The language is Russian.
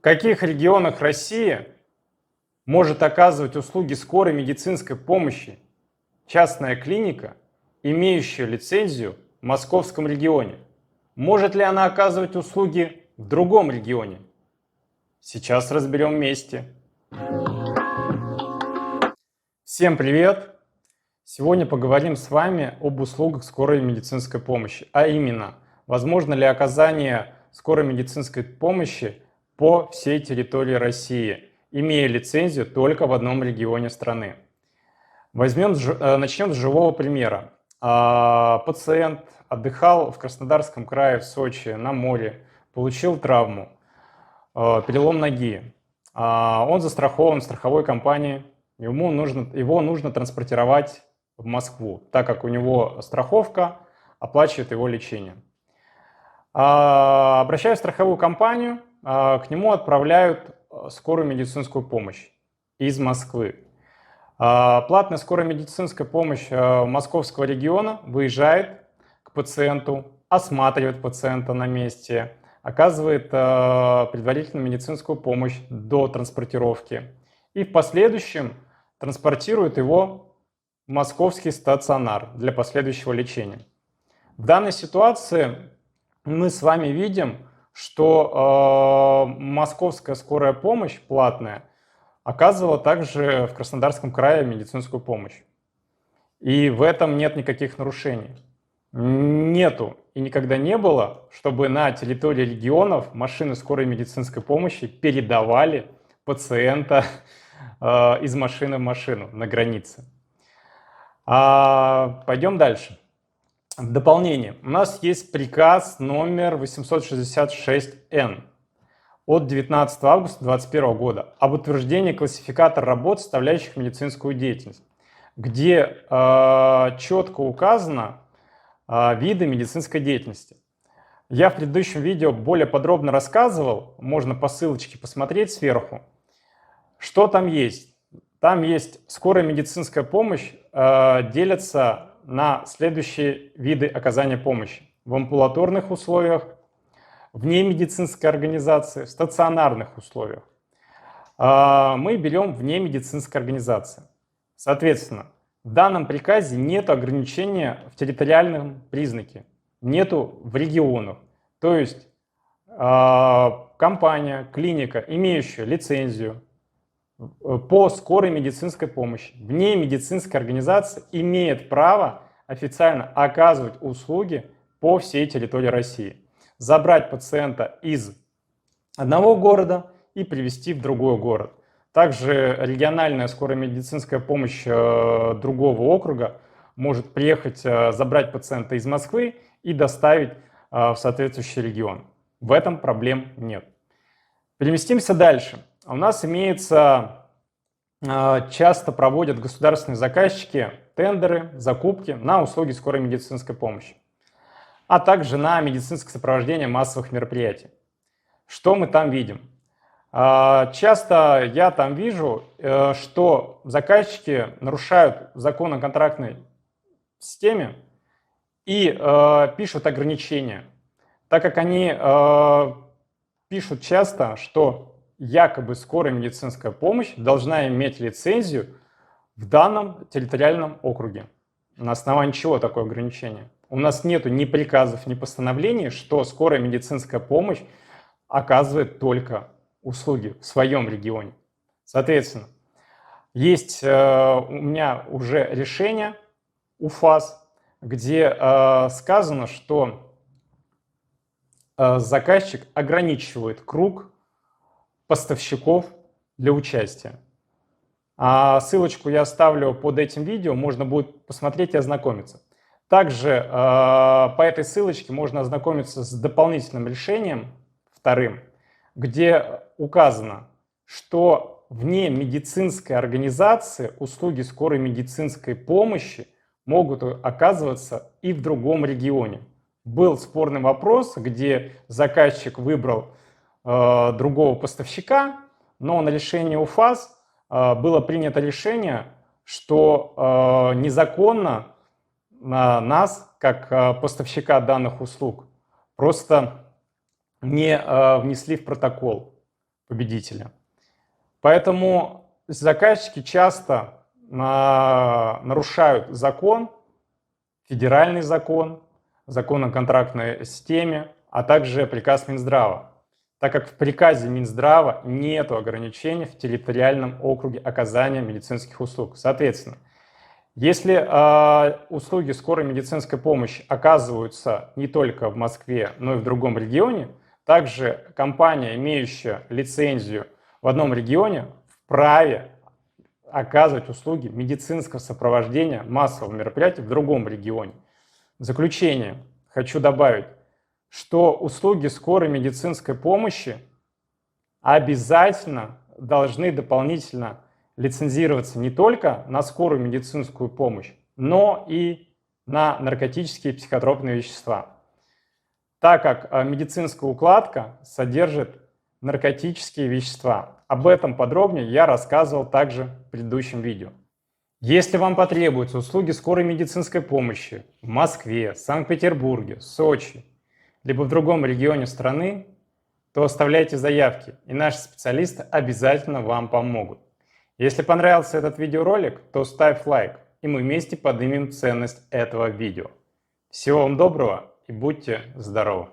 каких регионах России может оказывать услуги скорой медицинской помощи частная клиника, имеющая лицензию в Московском регионе? Может ли она оказывать услуги в другом регионе? Сейчас разберем вместе. Всем привет! Сегодня поговорим с вами об услугах скорой медицинской помощи, а именно, возможно ли оказание скорой медицинской помощи по всей территории России, имея лицензию только в одном регионе страны. Начнем с живого примера. Пациент отдыхал в Краснодарском крае, в Сочи, на море, получил травму, перелом ноги. Он застрахован страховой компанией, его нужно транспортировать в Москву, так как у него страховка оплачивает его лечение. Обращаясь в страховую компанию, к нему отправляют скорую медицинскую помощь из Москвы. Платная скорая медицинская помощь московского региона выезжает к пациенту, осматривает пациента на месте, оказывает предварительную медицинскую помощь до транспортировки и в последующем транспортирует его в московский стационар для последующего лечения. В данной ситуации мы с вами видим, что московская скорая помощь платная оказывала также в Краснодарском крае медицинскую помощь. И в этом нет никаких нарушений. Нету и никогда не было, чтобы на территории регионов машины скорой медицинской помощи передавали пациента из машины в машину на границе. Пойдем дальше. В дополнение, у нас есть приказ номер 866-Н от 19 августа 2021 года об утверждении классификатора работ, составляющих медицинскую деятельность, где четко указано виды медицинской деятельности. Я в предыдущем видео более подробно рассказывал, можно по ссылочке посмотреть сверху, что там есть. Там есть скорая медицинская помощь, делится на следующие виды оказания помощи: в амбулаторных условиях, вне медицинской организации, в стационарных условиях. Мы берем вне медицинской организации. Соответственно, в данном приказе нет ограничения в территориальном признаке, нету в регионах. То есть компания, клиника, имеющая лицензию по скорой медицинской помощи, вне медицинской организации, имеет право официально оказывать услуги по всей территории России. Забрать пациента из одного города и привезти в другой город. Также региональная скорая медицинская помощь другого округа может приехать, забрать пациента из Москвы и доставить в соответствующий регион. В этом проблем нет. Переместимся дальше. У нас имеется, часто проводят государственные заказчики тендеры, закупки на услуги скорой медицинской помощи, а также на медицинское сопровождение массовых мероприятий. Что мы там видим? Часто я там вижу, что заказчики нарушают закон о контрактной системе и пишут ограничения, так как они пишут часто, что якобы скорая медицинская помощь должна иметь лицензию в данном территориальном округе. На основании чего такое ограничение? У нас нету ни приказов, ни постановлений, что скорая медицинская помощь оказывает только услуги в своем регионе. Соответственно, есть у меня уже решение УФАС, где сказано, что заказчик ограничивает круг поставщиков для участия. Ссылочку я оставлю под этим видео, можно будет посмотреть и ознакомиться. Также по этой ссылочке можно ознакомиться с дополнительным решением, вторым, где указано, что вне медицинской организации услуги скорой медицинской помощи могут оказываться и в другом регионе. Был спорный вопрос, где заказчик выбрал другого поставщика, но на решение УФАС было принято решение, что незаконно нас, как поставщика данных услуг, просто не внесли в протокол. победителя. Поэтому заказчики часто нарушают закон, федеральный закон, закон о контрактной системе, а также приказ Минздрава, так как в приказе Минздрава нет ограничений в территориальном округе оказания медицинских услуг. Соответственно, если услуги скорой медицинской помощи оказываются не только в Москве, но и в другом регионе, также компания, имеющая лицензию в одном регионе, вправе оказывать услуги медицинского сопровождения массового мероприятия в другом регионе. В заключение хочу добавить, что услуги скорой медицинской помощи обязательно должны дополнительно лицензироваться не только на скорую медицинскую помощь, но и на наркотические и психотропные вещества, так как медицинская укладка содержит наркотические вещества. Об этом подробнее я рассказывал также в предыдущем видео. Если вам потребуются услуги скорой медицинской помощи в Москве, Санкт-Петербурге, Сочи, либо в другом регионе страны, то оставляйте заявки, и наши специалисты обязательно вам помогут. Если понравился этот видеоролик, то ставь лайк, и мы вместе поднимем ценность этого видео. Всего вам доброго и будьте здоровы!